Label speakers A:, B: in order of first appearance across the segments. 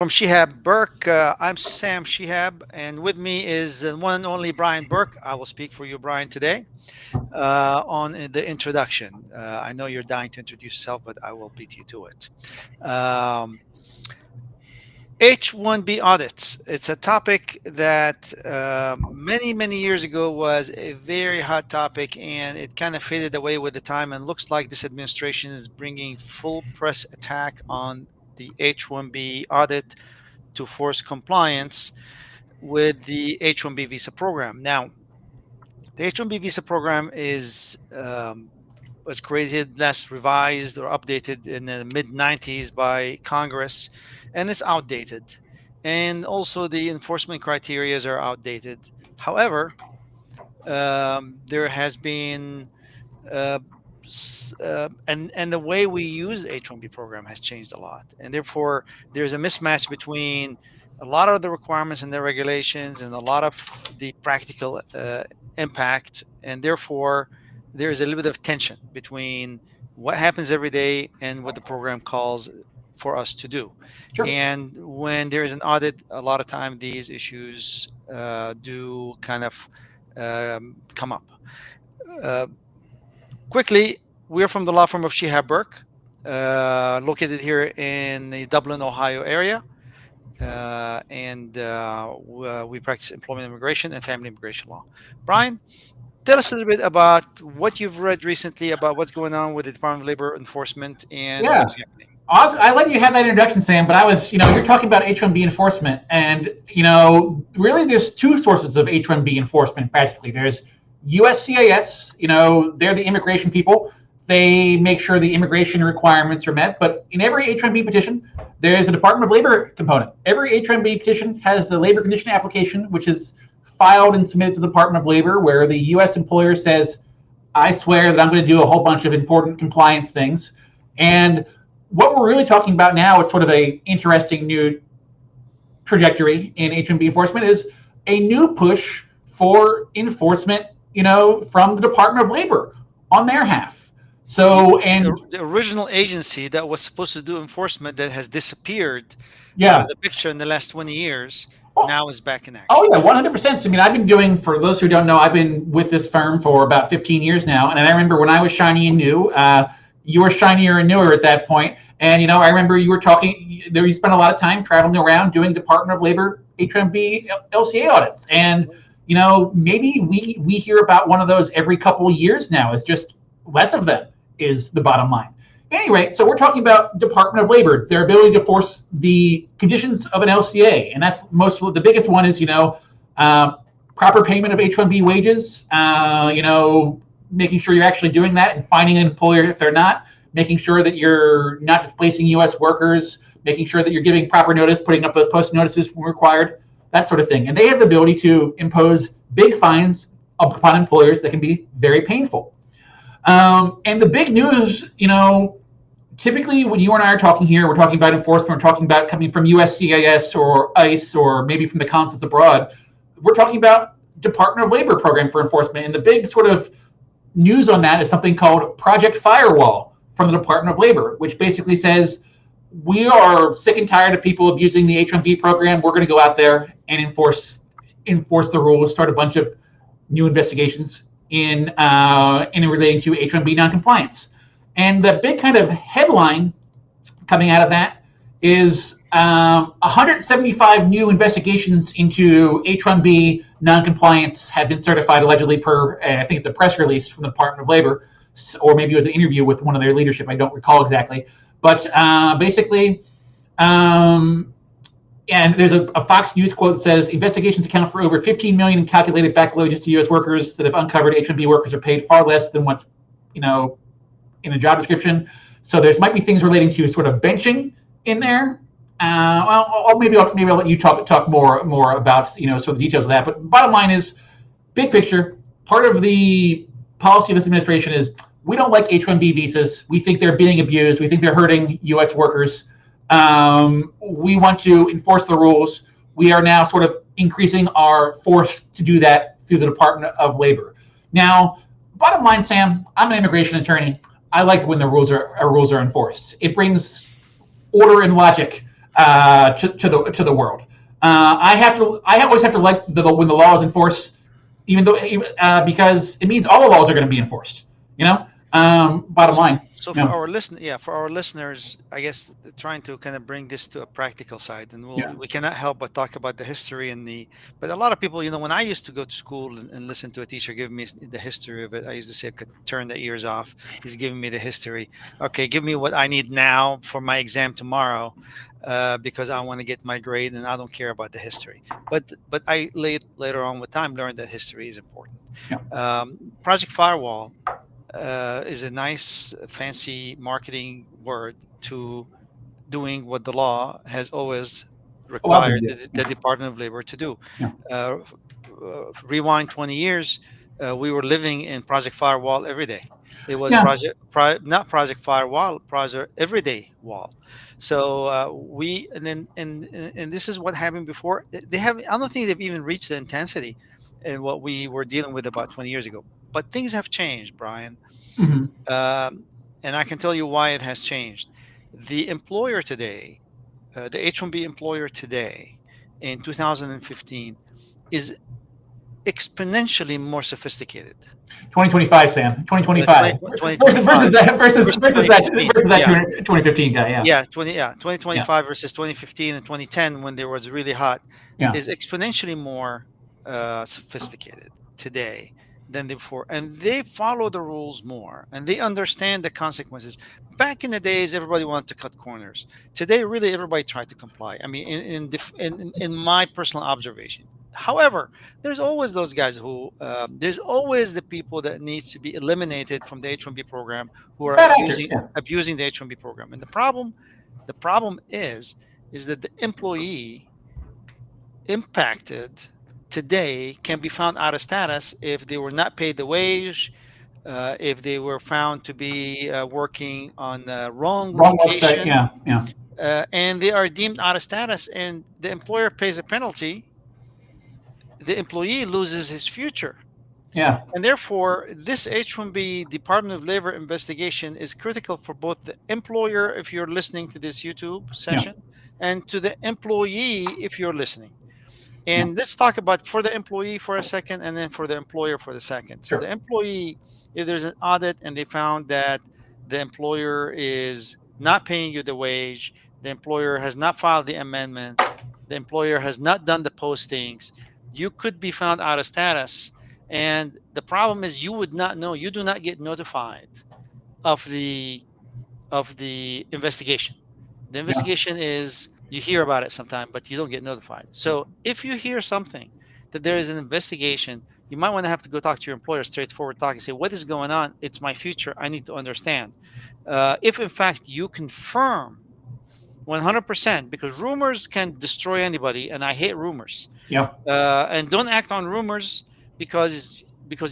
A: From Shihab Burke, I'm Sam Shihab, and with me is the one and only Brian Burke. I will speak for you, Brian, today on the introduction. I know you're dying to introduce yourself, but I will beat you to it. Um, H-1B audits. It's a topic that many years ago was a very hot topic, and it kind of faded away with the time. And looks like this administration is bringing full press attack on the H-1B audit to force compliance with the H-1B visa program. Now, the H-1B visa program is was created, last revised or updated in the mid 90s by Congress, and it's outdated. And also, the enforcement criteria are outdated. However, there has been and the way we use the H-1B program has changed a lot, and therefore there's a mismatch between a lot of the requirements and the regulations and a lot of the practical impact, and therefore there is a little bit of tension between what happens every day and what the program calls for us to do.
B: Sure.
A: And when there is an audit, a lot of time these issues do kind of come up. Uh, Quickly, we're from the law firm of Shihab Burke, located here in the Dublin, Ohio area. And we practice employment immigration and family immigration law. Brian, tell us a little bit about what you've read recently about what's going on with the Department of Labor enforcement and
B: Yeah.
A: what's happening.
B: I let you have that introduction, Sam, but I was, you're talking about H-1B enforcement, and, really there's two sources of H-1B enforcement practically. There's USCIS, they're the immigration people. They make sure the immigration requirements are met, but in every H-1B petition, there's a Department of Labor component. Every H-1B petition has the labor condition application, which is filed and submitted to the Department of Labor, where the U.S. employer says, I swear that I'm going to do a whole bunch of important compliance things. And what we're really talking about now, it's sort of a interesting new trajectory in H-1B enforcement, is a new push for enforcement, from the Department of Labor on their half. So, and
A: The original agency that was supposed to do enforcement that has disappeared out
B: yeah.
A: of the picture in the last 20 years
B: Oh,
A: now is back in
B: oh
A: action.
B: yeah, 100%. I mean, I've been doing, for those who don't know, I've been with this firm for about 15 years now. And I remember when I was shiny and new, you were shinier and newer at that point. And, I remember you were talking, you spent a lot of time traveling around doing Department of Labor H-1B LCA audits. And, maybe we hear about one of those every couple of years now. It's just less of them is the bottom line. At any rate, so we're talking about Department of Labor, their ability to force the conditions of an LCA. And that's the biggest one is, proper payment of H-1B wages, making sure you're actually doing that and finding an employer if they're not, making sure that you're not displacing U.S. workers, making sure that you're giving proper notice, putting up those post notices when required, that sort of thing. And they have the ability to impose big fines upon employers that can be very painful. And the big news, typically when you and I are talking here, we're talking about enforcement, we're talking about coming from USCIS or ICE or maybe from the consulates abroad. We're talking about Department of Labor program for enforcement. And the big sort of news on that is something called Project Firewall from the Department of Labor, which basically says, we are sick and tired of people abusing the H-1B program. We're going to go out there and enforce the rules, start a bunch of new investigations in relating to H-1B noncompliance. And the big kind of headline coming out of that is 175 new investigations into H-1B noncompliance have been certified allegedly per, I think it's a press release from the Department of Labor, or maybe it was an interview with one of their leadership. I don't recall exactly. But basically, and there's a Fox News quote that says, investigations account for over 15 million in calculated backlogs to U.S. workers that have uncovered H-1B workers are paid far less than what's, in a job description. So there might be things relating to sort of benching in there. Maybe I'll let you talk more about, sort of the details of that. But bottom line is, big picture, part of the policy of this administration is, we don't like H-1B visas. We think they're being abused. We think they're hurting U.S. workers. We want to enforce the rules. We are now sort of increasing our force to do that through the Department of Labor. Now, bottom line, Sam, I'm an immigration attorney. I like when the rules are enforced. It brings order and logic to the world. I always have to like when the law is enforced, even though because it means all the laws are going to be enforced. You know, bottom
A: So,
B: line.
A: so for
B: Yeah,
A: our for our listeners, I guess trying to kind of bring this to a practical side, and
B: yeah,
A: we cannot help but talk about the history and the. But a lot of people, when I used to go to school and listen to a teacher give me the history of it, I used to say, I could turn the ears off. He's giving me the history. Okay, give me what I need now for my exam tomorrow, because I want to get my grade and I don't care about the history. But I later on with time learned that history is important.
B: yeah.
A: Project Firewall is a nice, fancy marketing word to doing what the law has always
B: Oh, I've
A: required
B: been
A: the Department of Labor to do.
B: yeah,
A: Uh, Rewind 20 years, we were living in Project Firewall every day. It was
B: yeah.
A: not Project Firewall, Project Everyday Wall. So we and then and this is what happened before. They have I don't think they've even reached the intensity in what we were dealing with about 20 years ago. But things have changed, Brian,
B: Hmm.
A: and I can tell you why it has changed. The employer today, the H-1B employer today, in 2015, is exponentially more sophisticated.
B: 2025, Sam.
A: The
B: 2025
A: 2025 versus
B: versus
A: 2015.
B: that
A: Yeah,
B: 2015 guy. Yeah,
A: yeah,
B: yeah,
A: 2025 versus 2015 and 2010 when there was really hot
B: yeah.
A: is exponentially more sophisticated today than before, and they follow the rules more and they understand the consequences. Back in the days, everybody wanted to cut corners. Today, really, everybody tried to comply. I mean, in my personal observation. However, there's always those guys who there's always the people that needs to be eliminated from the H-1B program who are
B: Bad actors. Yeah,
A: abusing the H-1B program. And the problem is that the employee impacted today can be found out of status if they were not paid the wage, if they were found to be working on the wrong
B: wrong website.
A: location,
B: Yeah, yeah,
A: and they are deemed out of status, and the employer pays a penalty. The employee loses his future.
B: yeah,
A: And therefore, this H-1B Department of Labor investigation is critical for both the employer, if you're listening to this YouTube
B: yeah,
A: session, and to the employee, if you're listening.
B: yeah.
A: And let's talk about for the employee for a second and then for the employer for the second. So
B: Sure.
A: the employee, if there's an audit and they found that the employer is not paying you the wage, the employer has not filed the amendment, the employer has not done the postings, you could be found out of status. And the problem is you would not know, you do not get notified of the investigation. The
B: Yeah.
A: investigation is you hear about it sometime, but you don't get notified. So if you hear something that there is an investigation, you might want to have to go talk to your employer, straightforward talk, and say, "What is going on? It's my future. I need to understand." If in fact you confirm 100%, because rumors can destroy anybody, and I hate rumors.
B: Yeah.
A: And don't act on rumors because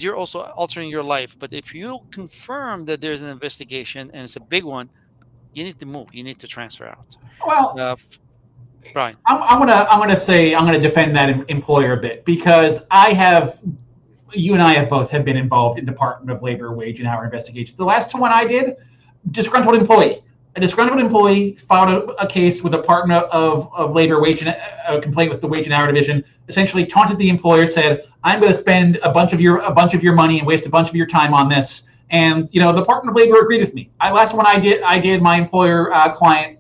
A: you're also altering your life. But if you confirm that there's an investigation and it's a big one, you need to move. You need to transfer out.
B: Well,
A: Brian.
B: I'm gonna defend that employer a bit because you and I have both have been involved in Department of Labor wage and hour investigations. The last one I did, disgruntled employee. A disgruntled employee filed a case with the Department of Labor wage and a complaint with the Wage and Hour Division. Essentially, taunted the employer, said, "I'm going to spend a bunch of your money and waste a bunch of your time on this." And the Department of Labor agreed with me. Last one I did. My employer client,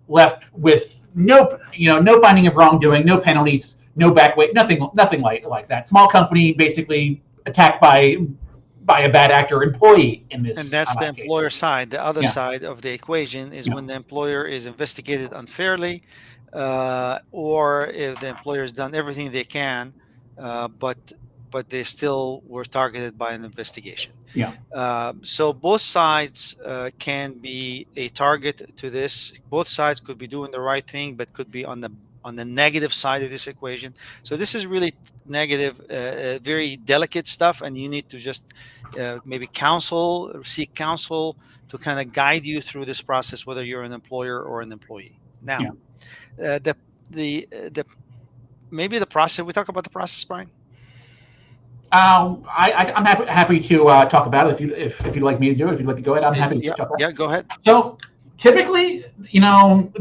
B: left with no finding of wrongdoing, no penalties, no back weight, nothing like that. Small company, basically attacked by a bad actor employee in this.
A: And that's the employer side. The other
B: Yeah.
A: side of the equation is
B: Yeah.
A: when the employer is investigated unfairly, or if the employer has done everything they can, but they still were targeted by an investigation.
B: Yeah.
A: So both sides can be a target to this. Both sides could be doing the right thing, but could be on the negative side of this equation. So this is really negative, very delicate stuff, and you need to just maybe seek counsel to kind of guide you through this process, whether you're an employer or an employee. Now,
B: Yeah.
A: the maybe the process. We talk about the process, Brian.
B: I'm happy to talk about it if you'd like me to do it. If you'd like to go ahead, I'm happy to talk about it.
A: Yeah, go ahead.
B: So Typically, an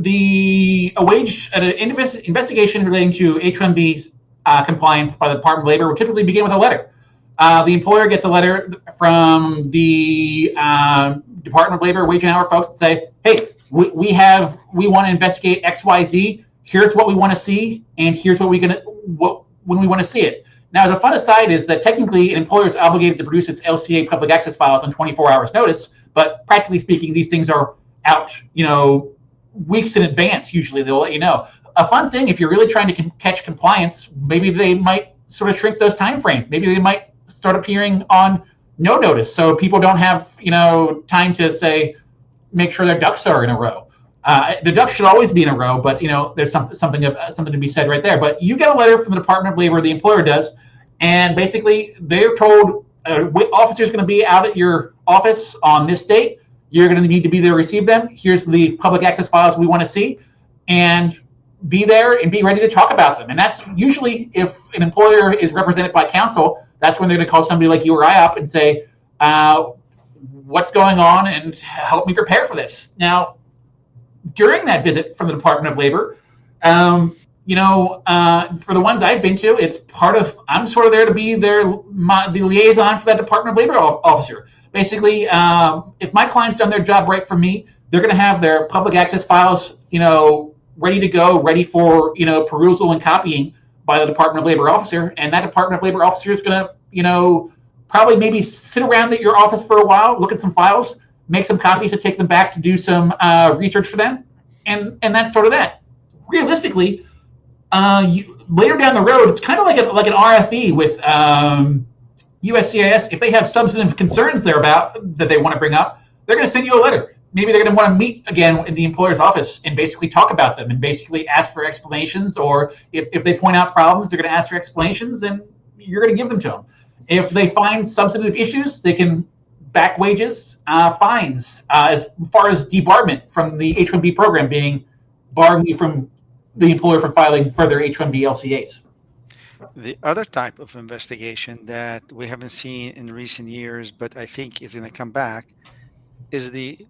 B: investigation relating to H-1B compliance by the Department of Labor would typically begin with a letter. The employer gets a letter from the Department of Labor wage and hour folks that say, "Hey, we want to investigate XYZ. Here's what we want to see, and here's when we want to see it." Now, the fun aside is that technically an employer is obligated to produce its LCA public access files on 24 hours notice, but practically speaking, these things are out, weeks in advance. Usually they'll let you know. A fun thing, if you're really trying to catch compliance, maybe they might sort of shrink those time frames. Maybe they might start appearing on no notice, so people don't have time to say, make sure their ducks are in a row. The ducks should always be in a row, but there's something to be said right there. But you get a letter from the Department of Labor, the employer does, and basically they're told officer's going to be out at your office on this date. You're going to need to be there to receive them. Here's the public access files we want to see, and be there and be ready to talk about them. And that's usually, if an employer is represented by counsel, that's when they're going to call somebody like you or I up and say, what's going on, and help me prepare for this. Now, during that visit from the Department of Labor, for the ones I've been to, it's I'm sort of there to be the liaison for that Department of Labor officer. Basically, if my client's done their job right for me, they're going to have their public access files, ready to go, ready for, perusal and copying by the Department of Labor officer. And that Department of Labor officer is going to, probably maybe sit around at your office for a while, look at some files, make some copies, and take them back to do some research for them. And that's sort of that. Realistically, later down the road, it's kind of like an RFE with USCIS. If they have substantive concerns that they want to bring up, they're going to send you a letter. Maybe they're going to want to meet again in the employer's office and basically talk about them and basically ask for explanations. Or if they point out problems, they're going to ask for explanations, and you're going to give them to them. If they find substantive issues, they can back wages, fines, as far as debarment from the H-1B program, being barring you from the employer from filing further H-1B LCAs.
A: The other type of investigation that we haven't seen in recent years, but I think is going to come back, is the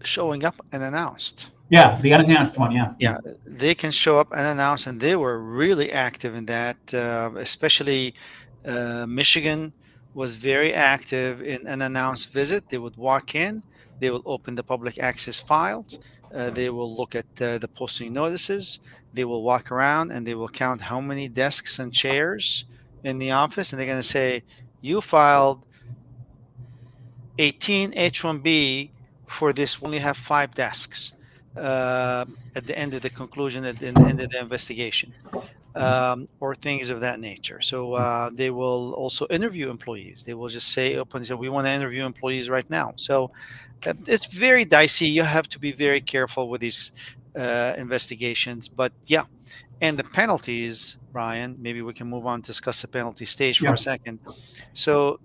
A: showing up unannounced.
B: Yeah, the unannounced one, yeah.
A: Yeah, they can show up unannounced, and they were really active in that, especially Michigan was very active in an unannounced visit. They would walk in, they will open the public access files, they will look at the posting notices, they will walk around, and they will count how many desks and chairs in the office, and they're going to say, you filed 18 H-1B for this, we only have 5 desks at the end of the conclusion, at the end of the investigation. Or things of that nature. So they will also interview employees. They will just say openly, so we want to interview employees right now. So it's very dicey. You have to be very careful with these investigations. But yeah, and the penalties, Brian, maybe we can move on to discuss the penalty stage for a second. So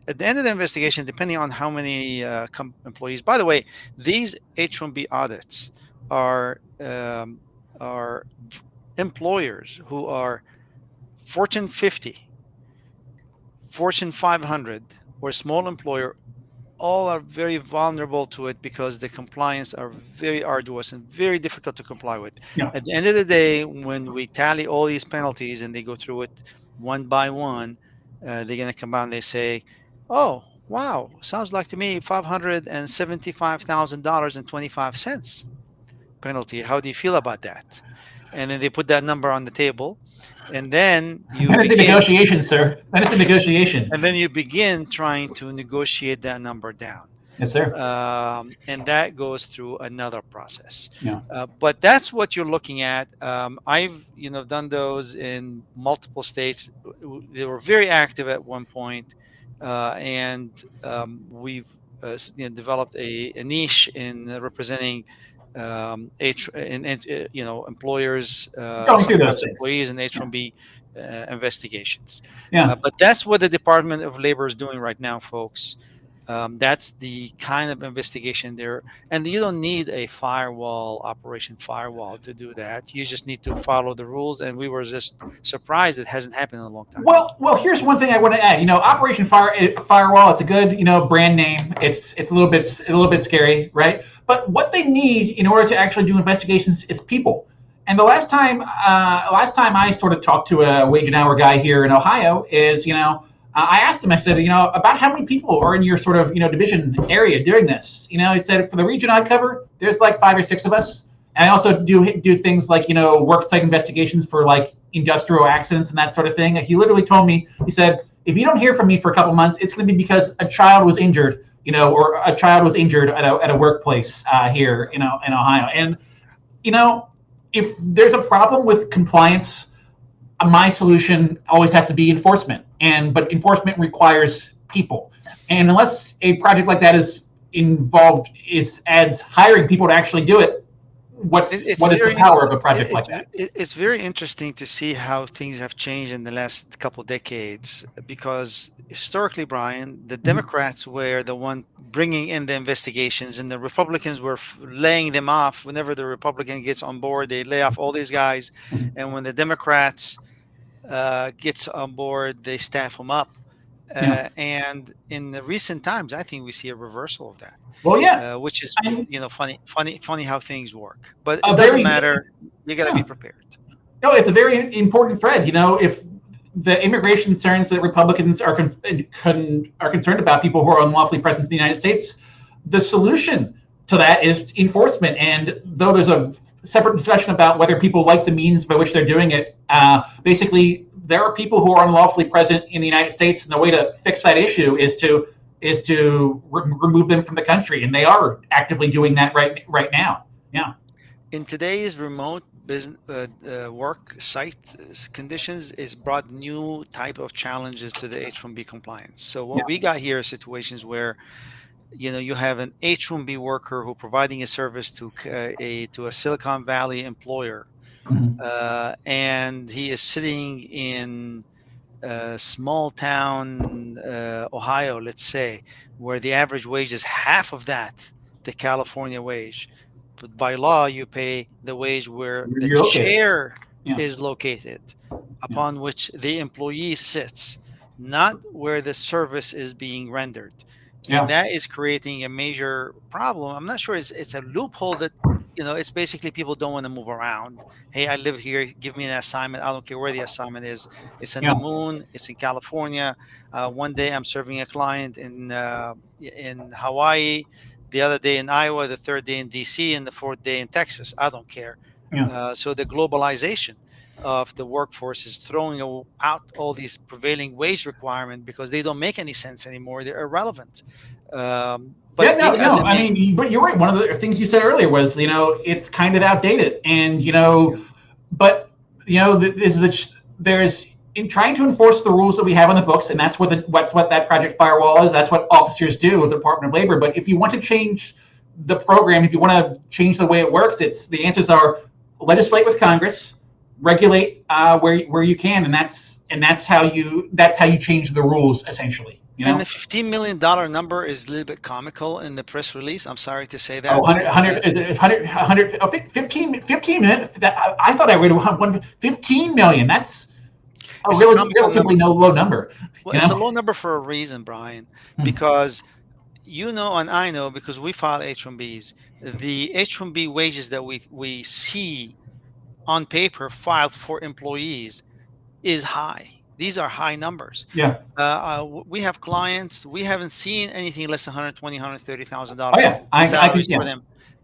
A: at the end of the investigation, depending on how many employees, by the way, these H-1B audits are employers who are Fortune 50, Fortune 500, or small employer, all are very vulnerable to it because the compliance are very arduous and very difficult to comply with.
B: Yeah.
A: At the end of the day, when we tally all these penalties and they go through it one by one, they're going to come out and they say, oh, wow, sounds like to me $575,000.25 penalty. How do you feel about that? And then they put that number on the table, and then
B: it's a negotiation, sir. Then it's a negotiation.
A: And then you begin trying to negotiate that number down.
B: Yes, sir.
A: And that goes through another process.
B: Yeah.
A: But that's what you're looking at. I've done those in multiple states. They were very active at one point, and we've developed a niche in representing employers, employees, and H-1B investigations.
B: Yeah.
A: But that's what the Department of Labor is doing right now, folks. That's the kind of investigation there. And you don't need a firewall, operation firewall, to do that. You just need to follow the rules. And we were just surprised it hasn't happened in a long time.
B: Well, here's one thing I want to add. Operation Firewall is a good, brand name. It's a little bit scary, right? But what they need in order to actually do investigations is people. And the last time I sort of talked to a wage and hour guy here in Ohio is, I asked him. I said, about how many people are in your sort of, division area doing this. He said for the region I cover, there's like 5 or 6 of us. And I also do things like worksite investigations for like industrial accidents and that sort of thing. He literally told me, he said, if you don't hear from me for a couple months, it's going to be because a child was injured, or a child was injured at a workplace here, in Ohio. And if there's a problem with compliance, my solution always has to be enforcement. But enforcement requires people. And unless a project like that is involved, adds hiring people to actually do it, what is the power of a project like that?
A: It's very interesting to see how things have changed in the last couple of decades, because historically, Brian, the Democrats were the one bringing in the investigations, and the Republicans were laying them off. Whenever the Republican gets on board, they lay off all these guys, and when the Democrats gets on board, they staff them up.
B: Yeah.
A: And in the recent times, I think we see a reversal of that.
B: Well, yeah.
A: Which is,
B: I mean,
A: funny how things work. But
B: a
A: it doesn't
B: very
A: matter. You got to
B: yeah.
A: be prepared.
B: No, it's a very important thread. If the immigration concerns that Republicans are concerned about people who are unlawfully present in the United States, the solution to that is enforcement. And though there's a separate discussion about whether people like the means by which they're doing it, basically there are people who are unlawfully present in the United States, and the way to fix that issue is to remove them from the country, and they are actively doing that right now. Yeah.
A: In today's remote business work site conditions, is brought new type of challenges to the H-1B compliance. So what we got here are situations where you have an H-1B worker who providing a service to a Silicon Valley employer, and he is sitting in small town Ohio, let's say, where the average wage is half of that, the California wage. But by law, you pay the wage where the chair is located, upon which the employee sits, not where the service is being rendered. And that is creating a major problem. I'm not sure it's a loophole that, it's basically people don't want to move around. Hey, I live here. Give me an assignment. I don't care where the assignment is. It's in the moon. It's in California. One day I'm serving a client in Hawaii, the other day in Iowa, the third day in DC, and the fourth day in Texas. I don't care. So the globalization of the workforce is throwing out all these prevailing wage requirements because they don't make any sense anymore. They're irrelevant.
B: But you're right. One of the things you said earlier was, it's kind of outdated, and there's in trying to enforce the rules that we have on the books, and that's what that Project Firewall is. That's what officers do with the Department of Labor. But if you want to change the program, if you want to change the way it works, the answers are legislate with Congress, regulate where you can, and that's how you change the rules essentially.
A: And the $15 million number is a little bit comical in the press release. I'm sorry to say that.
B: 15 minutes. I thought I read 15 million. That's a relatively low number.
A: Well, it's a low number for a reason, Brian, because and I know, because we file H-1Bs, the H-1B wages that we see on paper filed for employees is high. These are high numbers. We have clients. We haven't seen anything less than $120,000, $130,000 salaries for them,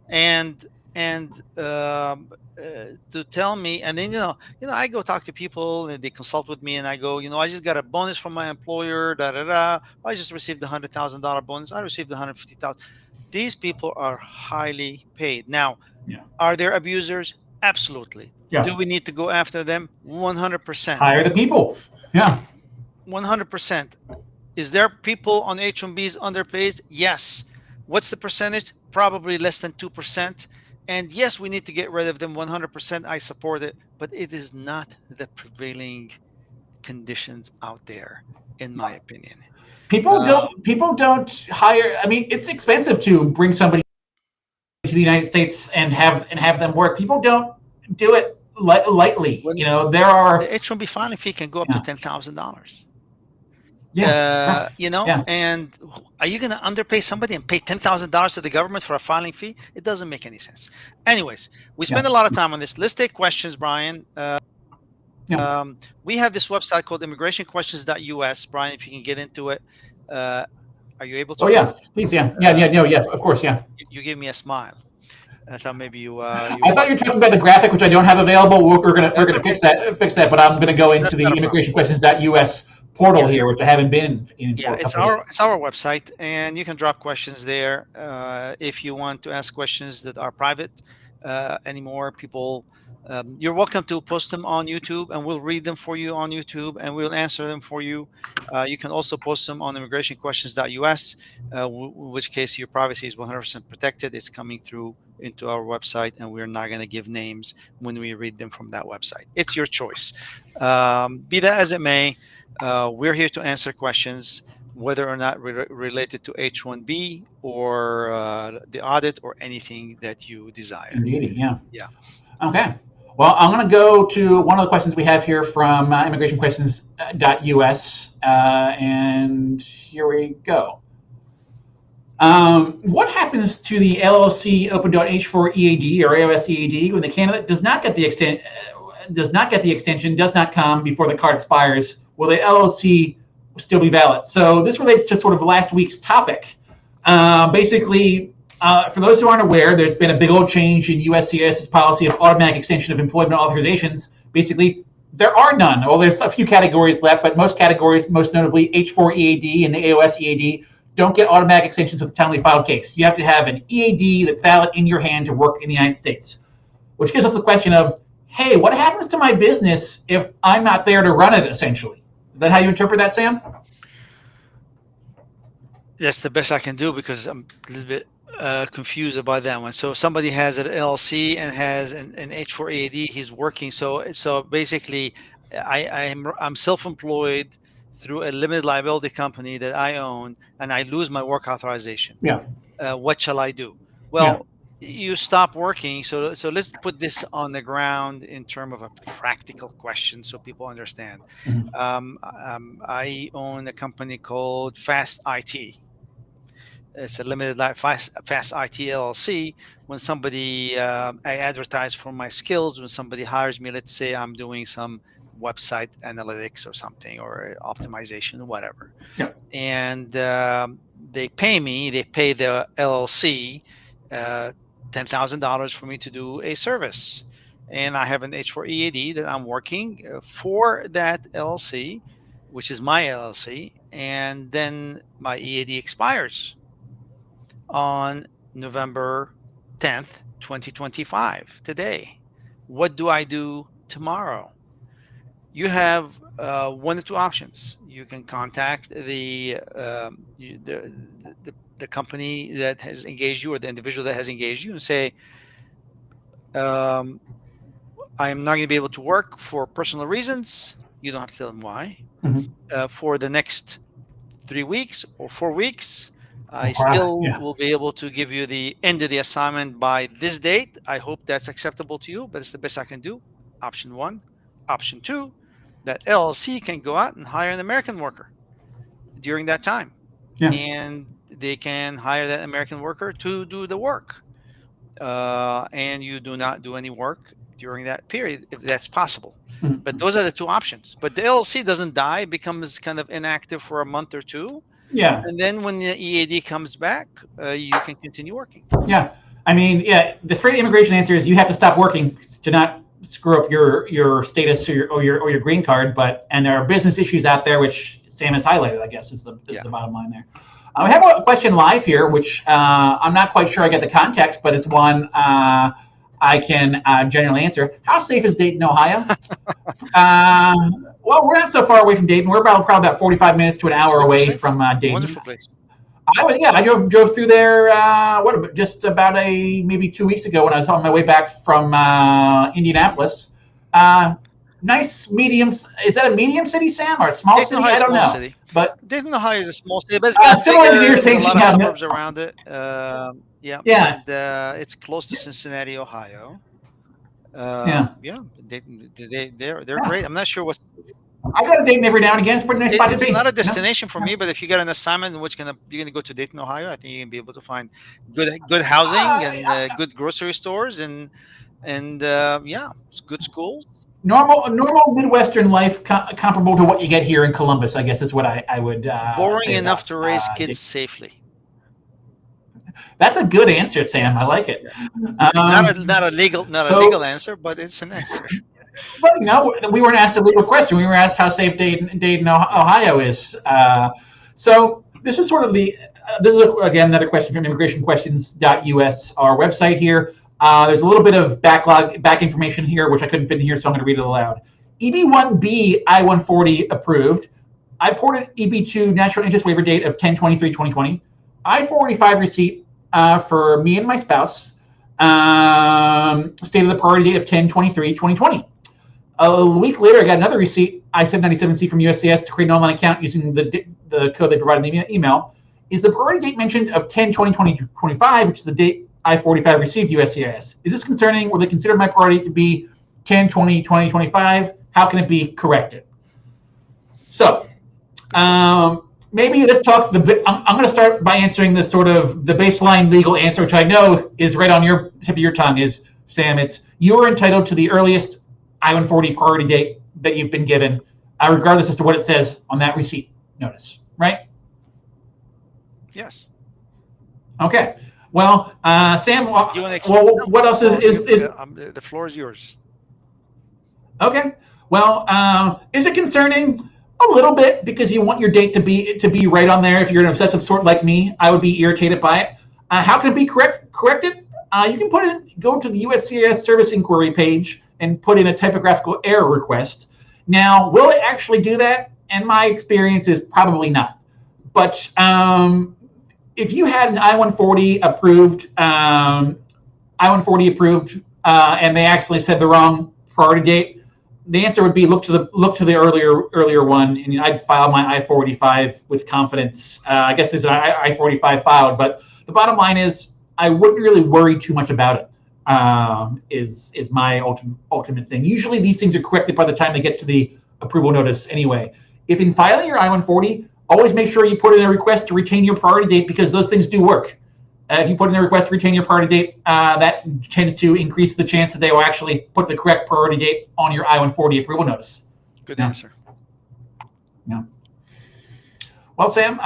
A: and to tell me, and then I go talk to people, and they consult with me, and I go, I just got a bonus from my employer. I just received the $100,000 bonus. I received the $150,000. These people are highly paid. Now, are there abusers? Absolutely. Do we need to go after them? 100%.
B: Hire the people.
A: 100%. Is there people on H-1Bs underpaid? Yes. What's the percentage? Probably less than 2%. And yes, we need to get rid of them 100%. I support it. But it is not the prevailing conditions out there, in my opinion.
B: People don't hire. I mean, it's expensive to bring somebody to the United States and have them work. People don't do it lightly.
A: When
B: There
A: the
B: are.
A: H-1B filing fee can go up to
B: Yeah,
A: $10,000.
B: yeah, yeah.
A: And are you going to underpay somebody and pay $10,000 to the government for a filing fee? It doesn't make any sense. Anyways, we spend a lot of time on this. Let's take questions, Brian. We have this website called immigrationquestions.us. Brian, if you can get into it, are you able to?
B: Oh yeah, please, yeah, of course, yeah.
A: You gave me a smile. I thought maybe you.
B: I thought you were talking about the graphic, which I don't have available. We're gonna fix that, but I'm gonna go into the immigrationquestions.us portal here, which I haven't been in.
A: Yeah, it's our website, and you can drop questions there. If you want to ask questions that are private anymore, people, you're welcome to post them on YouTube, and we'll read them for you on YouTube, and we'll answer them for you. You can also post them on immigrationquestions.us, in which case your privacy is 100% protected. It's coming through into our website, and we're not going to give names when we read them from that website. It's your choice. Be that as it may, we're here to answer questions, whether or not related to H-1B or the audit or anything that you desire.
B: Indeed, yeah. Okay. Well, I'm going to go to one of the questions we have here from immigrationquestions.us, and here we go. What happens to the LLC opened on H-4 EAD or AOS EAD when the candidate does not get the extension, does not come before the card expires? Will the LLC still be valid? So this relates to sort of last week's topic. Basically, for those who aren't aware, there's been a big old change in USCIS's policy of automatic extension of employment authorizations. Basically, there are none. Well, there's a few categories left, but most categories, most notably H-4 EAD and the AOS EAD, don't get automatic extensions with a timely filed case. You have to have an EAD that's valid in your hand to work in the United States, which gives us the question of, hey, what happens to my business if I'm not there to run it, essentially? Is that how you interpret that, Sam?
A: That's the best I can do because I'm a little bit confused about that one. So somebody has an LLC and has an H-4 EAD. He's working. So basically, I'm self-employed through a limited liability company that I own, and I lose my work authorization.
B: Yeah.
A: What shall I do? Well, you stop working. So let's put this on the ground in terms of a practical question so people understand. I own a company called Fast IT. It's a limited life Fast IT LLC. When somebody, I advertise for my skills. When somebody hires me, let's say I'm doing some website analytics or something, or optimization, whatever.
B: Yeah.
A: And they pay me. They pay the LLC $10,000 for me to do a service, and I have an H-4 EAD that I'm working for that LLC, which is my LLC, and then my EAD expires on November 10th, 2025, today. What do I do tomorrow? You have one or two options. You can contact the company that has engaged you, or the individual that has engaged you, and say, I am not going to be able to work for personal reasons. You don't have to tell them why. For the next 3 weeks or 4 weeks, I still will be able to give you the end of the assignment by this date. I hope that's acceptable to you, but it's the best I can do. Option one. Option two, that LLC can go out and hire an American worker during that time. And they can hire that American worker to do the work. And you do not do any work during that period, if that's possible. But those are the two options. But the LLC doesn't die, it becomes kind of inactive for a month or two.
B: Yeah.
A: And then when the EAD comes back, you can continue working.
B: Yeah. I mean, the straight immigration answer is you have to stop working to not screw up your status or your green card. And there are business issues out there, which Sam has highlighted, I guess, is the bottom line there. We have a question live here, which I'm not quite sure I get the context, but it's one I can generally answer. How safe is Dayton, Ohio? Well, we're not so far away from Dayton. We're probably about 45 minutes to an hour away from Dayton.
A: Wonderful place.
B: I drove through there just about maybe 2 weeks ago when I was on my way back from Indianapolis. nice medium. Is that a medium city, Sam, or a small
A: Dayton,
B: city?
A: Ohio
B: I
A: is a
B: don't
A: small
B: know.
A: city.
B: But
A: Dayton, Ohio is a small city, but it's kind of
B: civil
A: bigger.
B: engineer
A: There's a
B: saying
A: lot of
B: Shihab.
A: suburbs around it. Yeah,
B: Yeah,
A: and it's close to Cincinnati, Ohio.
B: yeah,
A: Yeah, they're
B: yeah.
A: great. I'm not sure what
B: I go to Dayton every now and again. It's a pretty nice spot to
A: it's
B: be.
A: not a
B: You know?
A: destination for me, but if you get an assignment in which you're gonna go to Dayton, Ohio, I think you're gonna be able to find good housing and good grocery stores and yeah, it's good schools.
B: Normal Midwestern life comparable to what you get here in Columbus, I guess is what I would
A: Boring
B: say
A: enough
B: about.
A: to raise kids safely.
B: That's a good answer, Sam. I
A: Yes,
B: like it.
A: yes.
B: Um,
A: Not a legal
B: so,
A: answer, but it's an answer.
B: but we weren't asked a legal question. We were asked how safe Dayton, Ohio is. So this is sort of this is again another question from immigrationquestions.us, our website here. There's a little bit of back information here, which I couldn't fit in here, so I'm going to read it aloud. EB1B I-140 approved. I ported EB2 natural interest waiver date of 10/23/2020. I-485 receipt for me and my spouse. Stated the priority date of 10/23/2020. A week later, I got another receipt, I-797C from USCIS to create an online account using the code they provided in the email. Is the priority date mentioned of 10/20/2025, which is the date I-485 received USCIS? Is this concerning? Will they consider my priority to be 10/20/2025? How can it be corrected? So, maybe let's talk. I'm going to start by answering this sort of the baseline legal answer, which I know is right on your tip of your tongue. Is Sam? It's you are entitled to the earliest I-140 priority date that you've been given, regardless as to what it says on that receipt notice, right?
A: Yes.
B: Okay. Well, Sam.
A: Do you want to explain?
B: Well, what else is
A: the floor is yours.
B: Okay. Well, is it concerning? A little bit, because you want your date to be right on there. If you're an obsessive sort like me, I would be irritated by it. How can it be corrected? You can go to the USCIS service inquiry page and put in a typographical error request. Now, will it actually do that? And my experience is probably not. But if you had an I-140 approved, and they actually said the wrong priority date, the answer would be look to the earlier one, and I'd file my I-485 with confidence. I guess there's an I-485 filed, but the bottom line is I wouldn't really worry too much about it. Is my ultimate thing. Usually these things are corrected by the time they get to the approval notice anyway. If in filing your I-140, always make sure you put in a request to retain your priority date, because those things do work. If you put in a request to retain your priority date, that tends to increase the chance that they will actually put the correct priority date on your I-140 approval notice.
A: Good answer.
B: Yeah. Well, Sam,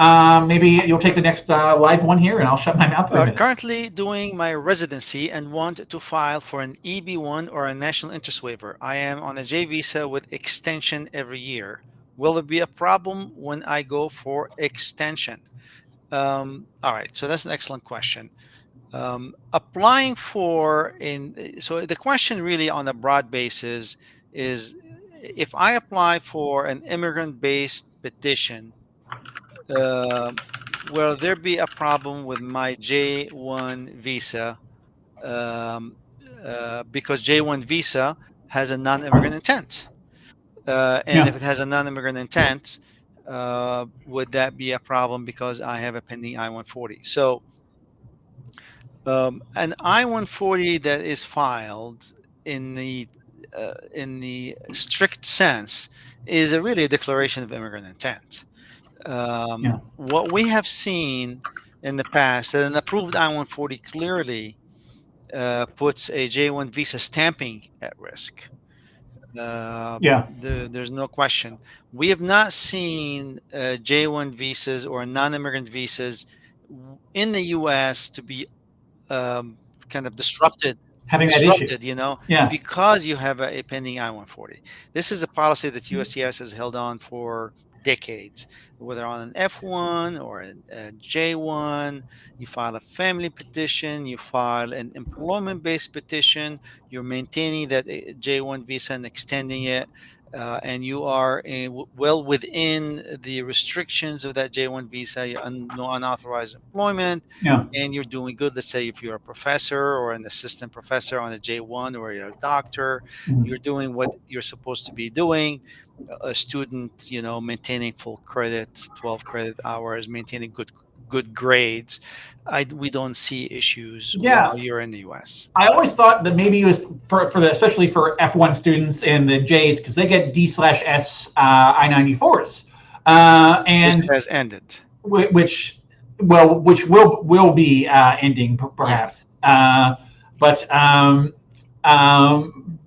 B: maybe you'll take the next live one here, and I'll shut my mouth for a minute.
A: Currently doing my residency and want to file for an EB1 or a national interest waiver. I am on a J visa with extension every year. Will it be a problem when I go for extension? All right, so that's an excellent question. Applying for so the question really on a broad basis is, if I apply for an immigrant-based petition, will there be a problem with my J1 visa? Because J1 visa has a non-immigrant intent. And if it has a non-immigrant intent, would that be a problem because I have a pending I-140? So an I-140 that is filed in the strict sense is really a declaration of immigrant intent. What we have seen in the past, that an approved I-140 clearly puts a J1 visa stamping at risk. There's no question. We have not seen J1 visas or non-immigrant visas in the U.S. to be kind of disrupted,
B: that issue.
A: because you have a pending I-140. This is a policy that USCIS has held on for decades. Whether on an F1 or a J1, you file a family petition, you file an employment-based petition, you're maintaining that J1 visa and extending it. and you are well within the restrictions of that J1 visa, no unauthorized employment,
B: Yeah.
A: and you're doing good. Let's say if you're a professor or an assistant professor on a J1, or you're a doctor,
B: Mhm.
A: you're doing what you're supposed to be doing. A student, maintaining full credits, 12 credit hours, maintaining good grades. We don't see issues
B: Yeah.
A: while you're in the U.S.
B: I always thought that maybe it was for the especially for F1 students and the J's because they get D/S I-94s,
A: Which
B: and
A: has ended.
B: which which will be ending
A: Yeah.
B: perhaps, but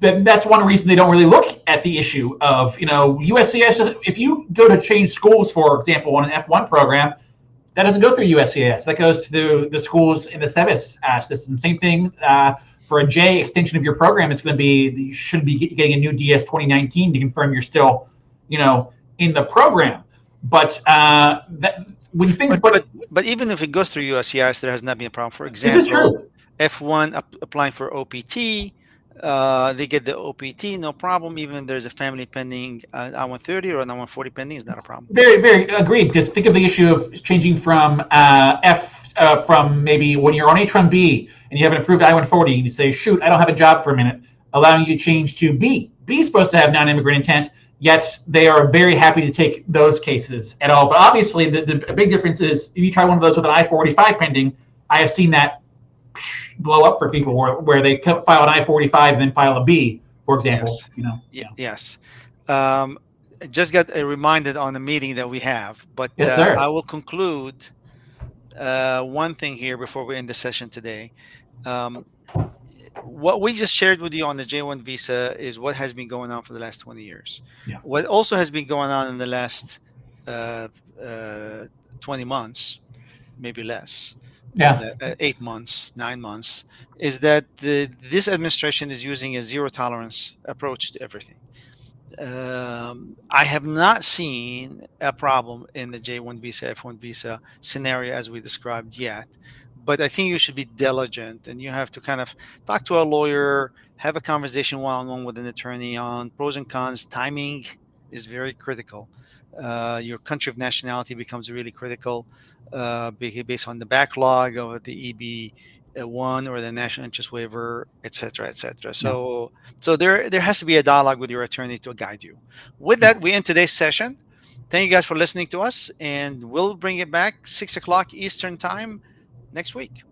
B: that's one reason they don't really look at the issue of USCIS. If you go to change schools, for example, on an F1 program, that doesn't go through USCIS. That goes to the schools in the SEVIS system. Same thing for a J extension of your program. It's going to be you should be getting a new DS 2019 to confirm you're still, in the program. But when you think,
A: But even if it goes through USCIS, there has not been a problem. For
B: this is
A: example,
B: true.
A: F1 applying for OPT, they get the OPT, no problem. Even if there's a family pending I-130 or an I-140 pending, is not a problem.
B: Very, very agreed. Because think of the issue of changing from from maybe when you're on H-1B and you have an approved I-140, and you say, "Shoot, I don't have a job for a minute," allowing you to change to B. B is supposed to have non-immigrant intent, yet they are very happy to take those cases at all. But obviously, the big difference is if you try one of those with an I-45 pending, I have seen that blow up for people where they file an I-45 and then file a B, for example.
A: Yes.
B: Yeah.
A: Yes. Um, I just got reminded on the meeting that we have, but
B: Yes,
A: I
B: sir.
A: will conclude one thing here before we end the session today. Um, what we just shared with you on the J1 visa is what has been going on for the last 20 years.
B: Yeah.
A: What also has been going on in the last uh, uh, 20 months, maybe less,
B: Yeah.
A: 8 months, 9 months, is that this administration is using a zero tolerance approach to everything. I have not seen a problem in the J1 visa, F1 visa scenario as we described yet. But I think you should be diligent and you have to kind of talk to a lawyer, have a conversation one on one with an attorney on pros and cons. Timing is very critical. Your country of nationality becomes really critical based on the backlog of the EB one or the national interest waiver, et cetera, et cetera.
B: Yeah.
A: So there has to be a dialogue with your attorney to guide you. With
B: Yeah.
A: that, we end today's session. Thank you guys for listening to us, and we'll bring it back 6 o'clock Eastern time next week.